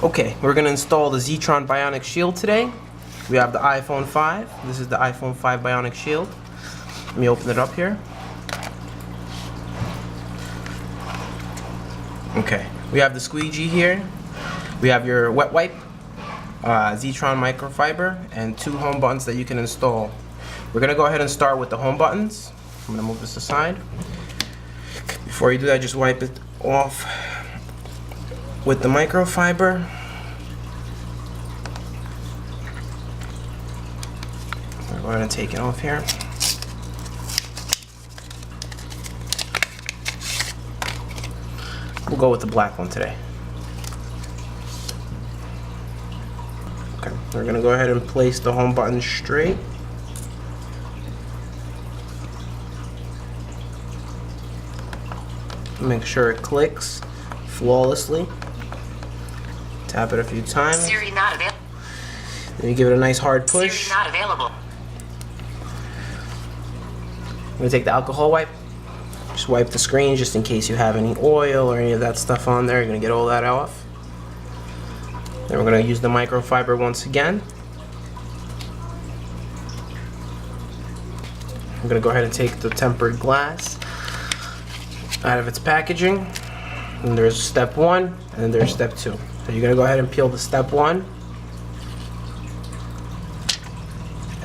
Okay, we're going to install the Zeetron Bionic Shield today. We have the iPhone 5. This is the iPhone 5 Bionic Shield. Let me open it up here. Okay, we have the squeegee here. We have your wet wipe, Zeetron microfiber, and 2 home buttons that you can install. We're going to go ahead and start with the home buttons. I'm going to move this aside. Before you do that, just wipe it off with the microfiber. We're going to take it off here. We'll go with the black one today. Okay, we're going to go ahead and place the home button straight. Make sure it clicks flawlessly. Tap it a few times. Siri not available. Then you give it a nice hard push. Siri not available. I'm going to take the alcohol wipe. Just wipe the screen just in case you have any oil or any of that stuff on there. You're going to get all that off. Then we're going to use the microfiber once again. I'm going to go ahead and take the tempered glass out of its packaging. And there's step 1 and then there's step 2. So you're going to go ahead and peel the step 1.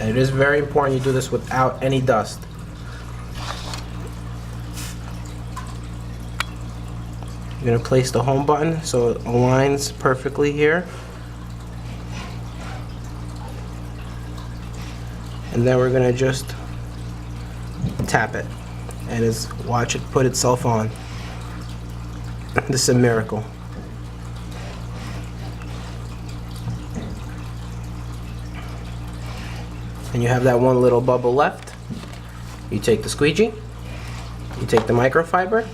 And it is very important you do this without any dust. You're going to place the home button so it aligns perfectly here. And then we're going to just tap it. And watch it put itself on. This is a miracle. And you have that one little bubble left. You take the squeegee, you take the microfiber,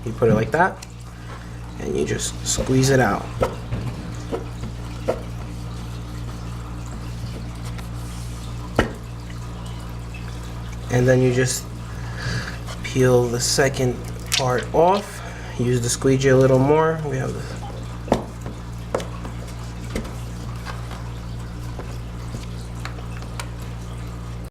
you put it like that, and you just squeeze it out. And then you just peel the second part off. Use the squeegee a little more. We have the